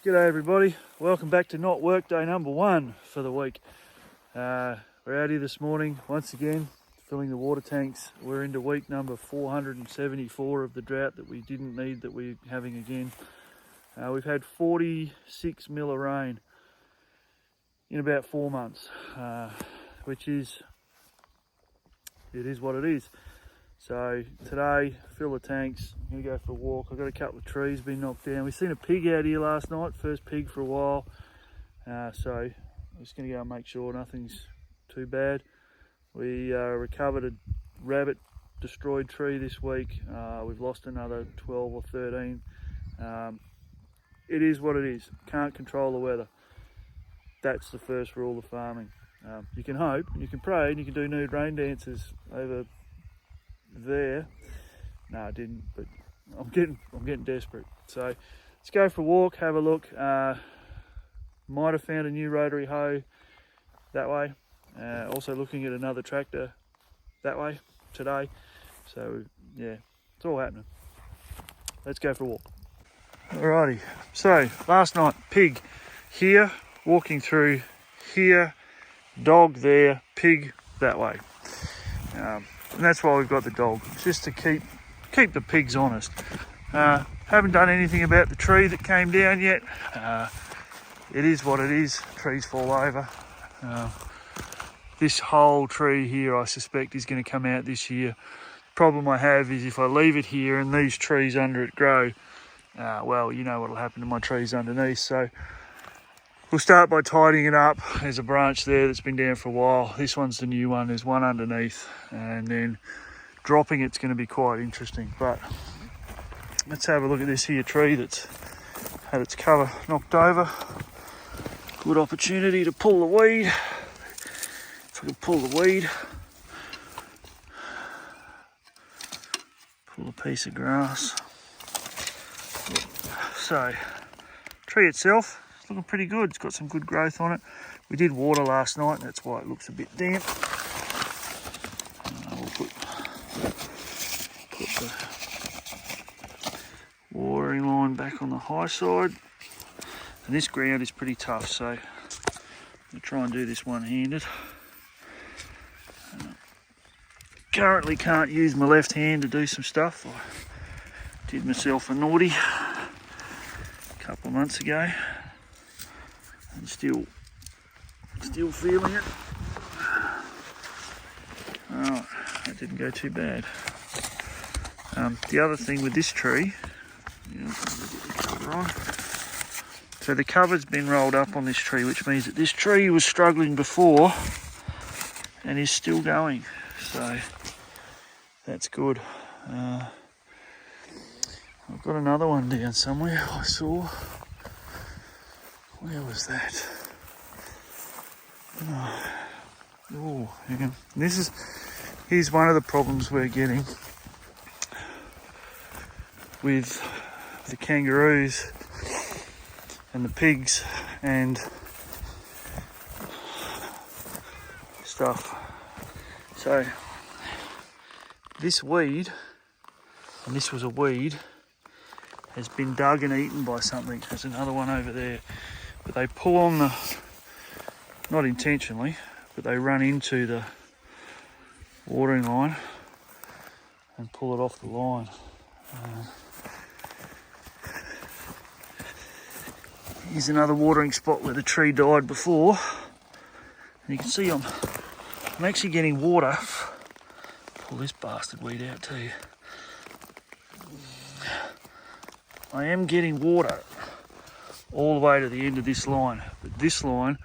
G'day everybody, welcome back to Not Work Day number 1 for the week. We're out here this morning once again filling the water tanks. We're into week number 474 of the drought that we didn't need, that we're having again. We've had 46 mil of rain in about 4 months, which is, it is what it is. So today, fill the tanks, I'm going to go for a walk. I've got a couple of trees been knocked down. We've seen a pig out here last night, first pig for a while. So I'm just going to go and make sure nothing's too bad. We recovered a rabbit destroyed tree this week. We've lost another 12 or 13. It is what it is. Can't control the weather. That's the first rule of farming. You can hope and you can pray and you can do nude rain dances over there. No, I didn't, but I'm getting desperate. So let's go for a walk, have a look. Might have found a new rotary hoe that way. Also looking at another tractor that way today. So yeah, it's all happening. Let's go for a walk. Alrighty, so last night, pig here, walking through here, dog there, pig that way. And that's why we've got the dog, just to keep the pigs honest. Haven't done anything about the tree that came down yet. It is what it is, trees fall over. This whole tree here I suspect is going to come out this year. Problem I have is if I leave it here and these trees under it grow, well, you know what will happen to my trees underneath. So we'll start by tidying it up. There's a branch there that's been down for a while. This one's the new one. There's one underneath, and then dropping it's going to be quite interesting. But let's have a look at this here tree that's had its cover knocked over. Good opportunity to pull the weed. If I can pull the weed, pull a piece of grass. So, tree itself, looking pretty good. It's got some good growth on it. We did water last night, and that's why it looks a bit damp. We'll put the watering line back on the high side. And this ground is pretty tough, so I'm going to try and do this one-handed. Currently can't use my left hand to do some stuff. I did myself a naughty a couple of months ago. And still feeling it. Alright, that didn't go too bad. The other thing with this tree, get the cover on. So the cover's been rolled up on this tree, which means that this tree was struggling before and is still going. So that's good. I've got another one down somewhere I saw. Where was that? Oh, yeah. Here's one of the problems we're getting with the kangaroos and the pigs and stuff. So this weed, and this was a weed, has been dug and eaten by something. There's another one over there. But they pull on the, not intentionally, but they run into the watering line and pull it off the line. Here's another watering spot where the tree died before. And you can see I'm actually getting water. Pull this bastard weed out too. I am getting water all the way to the end of this line, but this line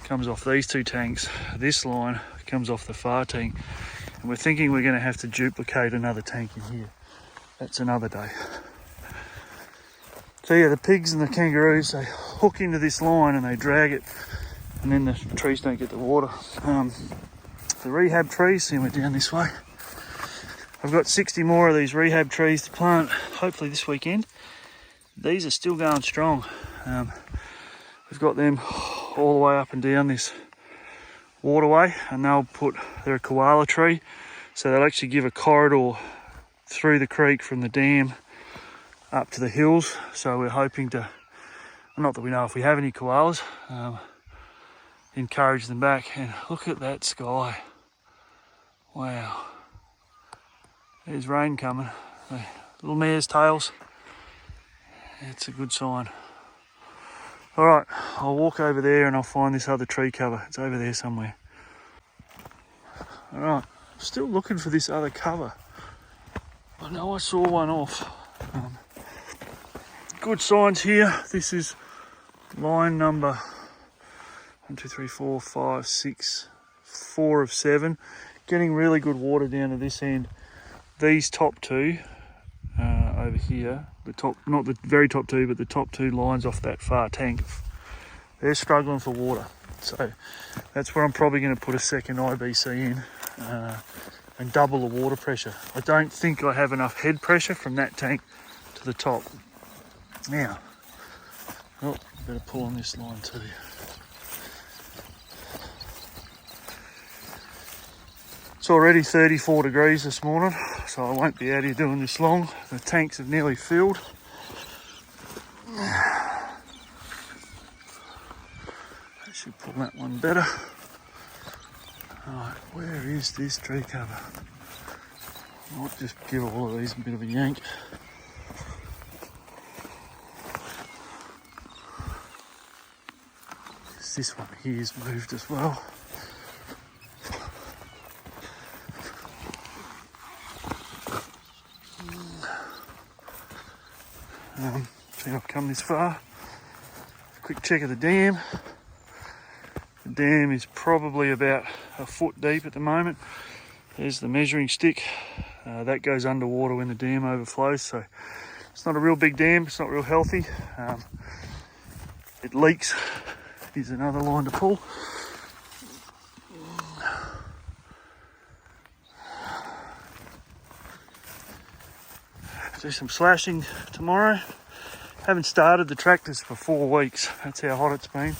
comes off these two tanks. This line comes off the far tank, and we're thinking we're going to have to duplicate another tank in here. That's another day. So yeah, the pigs and the kangaroos, they hook into this line and they drag it, and then the trees don't get the water. The rehab trees, see we're down this way. I've got 60 more of these rehab trees to plant, hopefully this weekend. These are still going strong. We've got them all the way up and down this waterway, and they're a koala tree, so they'll actually give a corridor through the creek from the dam up to the hills. So we're hoping to Not that we know if we have any koalas. Encourage them back. And look at that sky. Wow. There's rain coming. Little mare's tails. It's a good sign. All right, I'll walk over there and I'll find this other tree cover. It's over there somewhere. All right, still looking for this other cover. I know I saw one off. Good signs here. This is line number 1, 2, 3, 4, 5, 6, 4 of 7. Getting really good water down to this end. These top two over here, the top, not the very top two, but the top two lines off that far tank, they're struggling for water. So that's where I'm probably going to put a second IBC in and double the water pressure. I don't think I have enough head pressure from that tank to the top. Now, oh, better pull on this line too. It's already 34 degrees this morning, so I won't be out here doing this long. The tanks have nearly filled. I should pull that one better. Alright, where is this tree cover? I'll just give all of these a bit of a yank. This one here's moved as well. See, I've come this far. Quick check of the dam. The dam is probably about a foot deep at the moment. There's the measuring stick. That goes underwater when the dam overflows, so it's not a real big dam, it's not real healthy. It leaks. Here's another line to pull. Do some slashing tomorrow. Haven't started the tractors for 4 weeks. That's how hot it's been.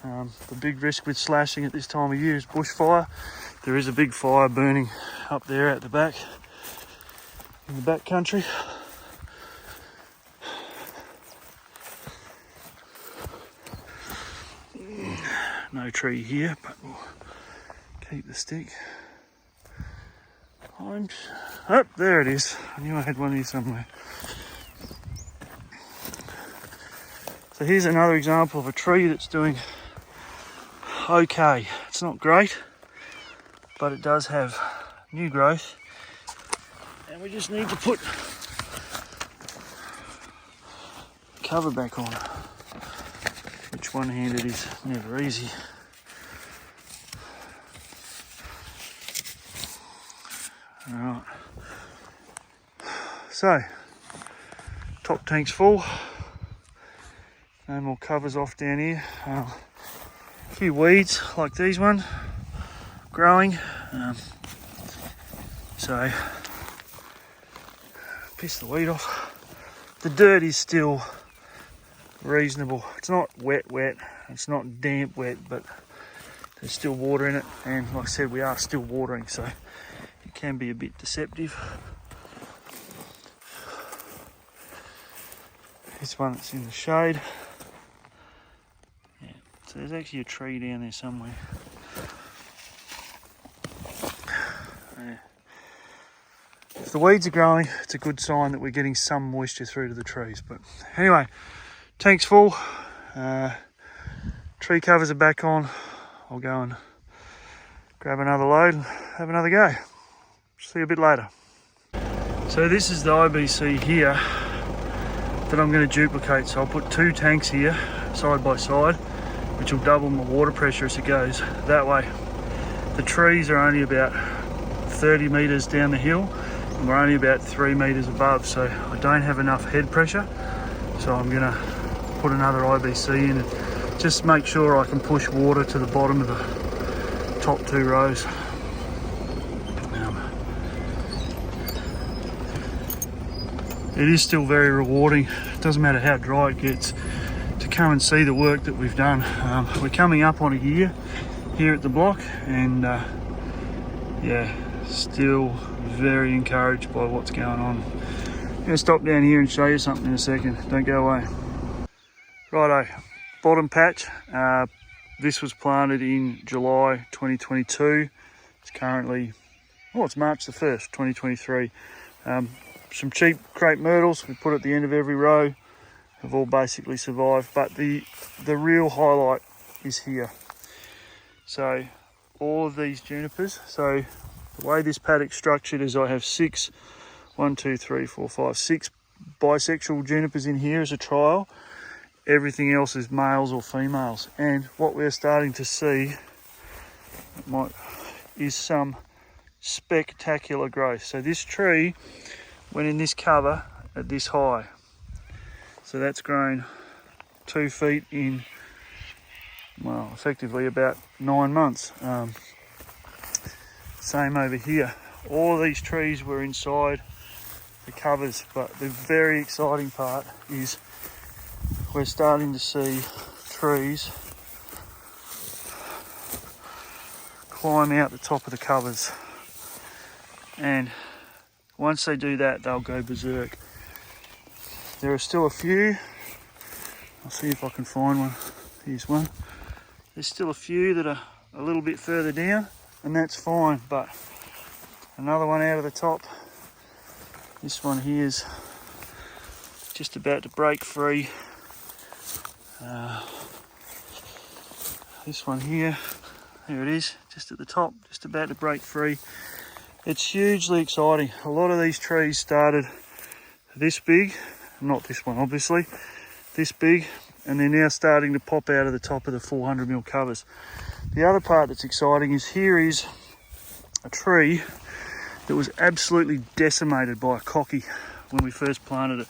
The big risk with slashing at this time of year is bushfire. There is a big fire burning up there at the back, in the back country. No tree here, but we'll keep the stick. Oh, there it is. I knew I had one here somewhere. So here's another example of a tree that's doing okay. It's not great, but it does have new growth. And we just need to put cover back on, which one-handed is never easy. Alright, so top tank's full, no more covers off down here. A few weeds like these ones growing, so piss the weed off. The dirt is still reasonable. It's not wet, it's not damp wet, but there's still water in it, and like I said, we are still watering, so it can be a bit deceptive. This one that's in the shade. Yeah, so there's actually a tree down there somewhere. Yeah. If the weeds are growing, it's a good sign that we're getting some moisture through to the trees. But anyway, tank's full. Tree covers are back on. I'll go and grab another load and have another go. See you a bit later. So this is the IBC here that I'm going to duplicate. So I'll put 2 tanks here side by side, which will double my water pressure as it goes. That way the trees are only about 30 metres down the hill and we're only about 3 metres above, so I don't have enough head pressure. So I'm going to put another IBC in and just make sure I can push water to the bottom of the top 2 rows. It is still very rewarding. It doesn't matter how dry it gets, to come and see the work that we've done. We're coming up on a year here at the block, and yeah, still very encouraged by what's going on. I'm going to stop down here and show you something in a second. Don't go away. Righto, bottom patch. This was planted in July 2022. It's currently, it's March the 1st, 2023. Some cheap crepe myrtles we put at the end of every row have all basically survived, but the real highlight is here. So all of these junipers, so the way this paddock's structured is I have 6 bisexual junipers in here as a trial. Everything else is males or females, and what we're starting to see is some spectacular growth. So this tree went in this cover at this high, so that's grown 2 feet in, well, effectively about 9 months. Same over here. All of these trees were inside the covers, but the very exciting part is we're starting to see trees climb out the top of the covers, and once they do that, they'll go berserk. There are still a few. I'll see if I can find one. Here's one. There's still a few that are a little bit further down, and that's fine, but another one out of the top. This one here is just about to break free. This one here, there it is, just at the top, just about to break free. It's hugely exciting. A lot of these trees started this big, not this one obviously, this big, and they're now starting to pop out of the top of the 400mm covers. The other part that's exciting is here is a tree that was absolutely decimated by a cocky when we first planted it.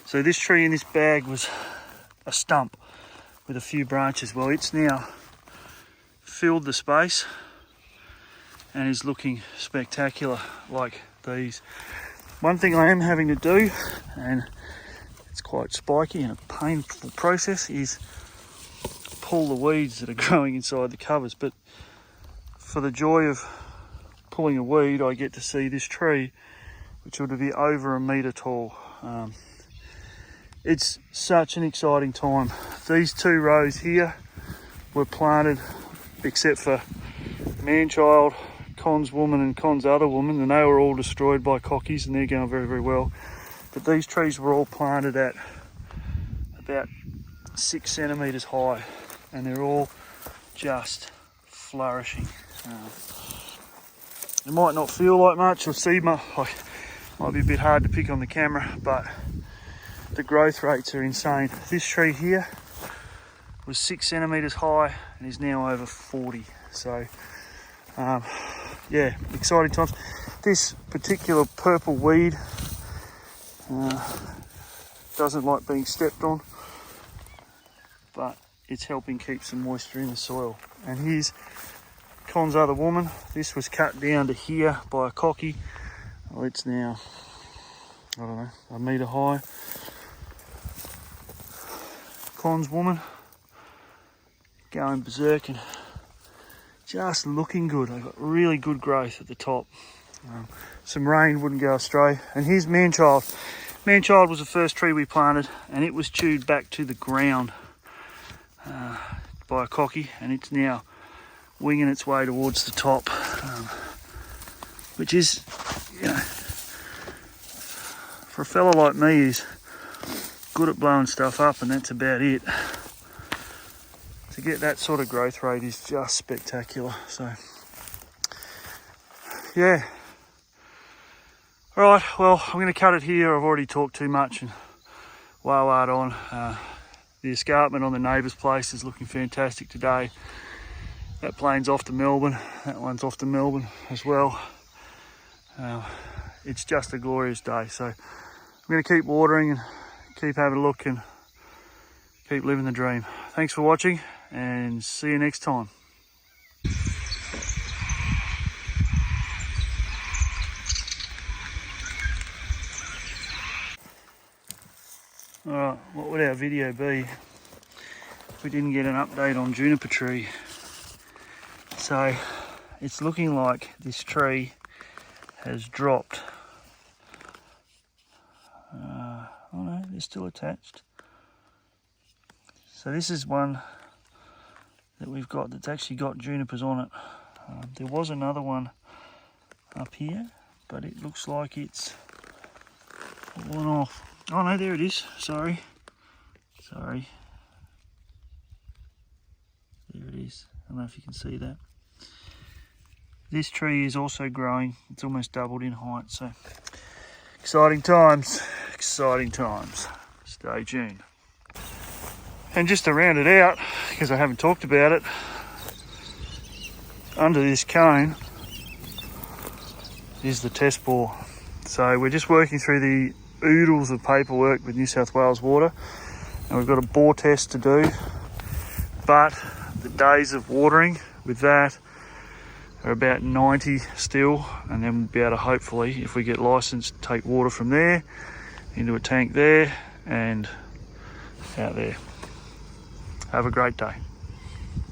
So this tree in this bag was a stump with a few branches. Well, it's now filled the space and is looking spectacular like these. One thing I am having to do, and it's quite spiky and a painful process, is pull the weeds that are growing inside the covers. But for the joy of pulling a weed, I get to see this tree, which would be over 1 metre tall. It's such an exciting time. These 2 rows here were planted, except for Manchild, Con's woman and Con's other woman, and they were all destroyed by cockies, and they're going very, very well. But these trees were all planted at about 6 centimetres high, and they're all just flourishing. It might not feel like much, or might be a bit hard to pick on the camera, but the growth rates are insane. This tree here was 6 centimetres high and is now over 40. So yeah, exciting times. This particular purple weed doesn't like being stepped on, but it's helping keep some moisture in the soil. And here's Con's other woman. This was cut down to here by a cocky. Well, it's now, I don't know, 1 metre high. Con's woman going berserk and just looking good. They've got really good growth at the top. Some rain wouldn't go astray. And here's Manchild. Manchild was the first tree we planted, and it was chewed back to the ground by a cocky, and it's now winging its way towards the top, which is, you know, for a fella like me who's good at blowing stuff up and that's about it, to get that sort of growth rate is just spectacular. So yeah, all right, well, I'm going to cut it here. I've already talked too much and wah-wahed on. The escarpment on the neighbour's place is looking fantastic today. That plane's off to Melbourne, that one's off to Melbourne as well. It's just a glorious day, so I'm going to keep watering and keep having a look and keep living the dream. Thanks for watching, and see you next time. Alright, what would our video be if we didn't get an update on Juniper Tree? So it's looking like this tree has dropped. Oh no, they're still attached. So this is one that we've got that's actually got junipers on it. There was another one up here, but it looks like it's fallen off. Oh no, there it is. Sorry. There it is. I don't know if you can see that. This tree is also growing. It's almost doubled in height, so exciting times, exciting times. Stay tuned. And just to round it out, because I haven't talked about it, under this cone is the test bore. So we're just working through the oodles of paperwork with New South Wales Water, and we've got a bore test to do, but the days of watering with that are about 90 still, and then we'll be able to hopefully, if we get licensed, take water from there into a tank there and out there. Have a great day.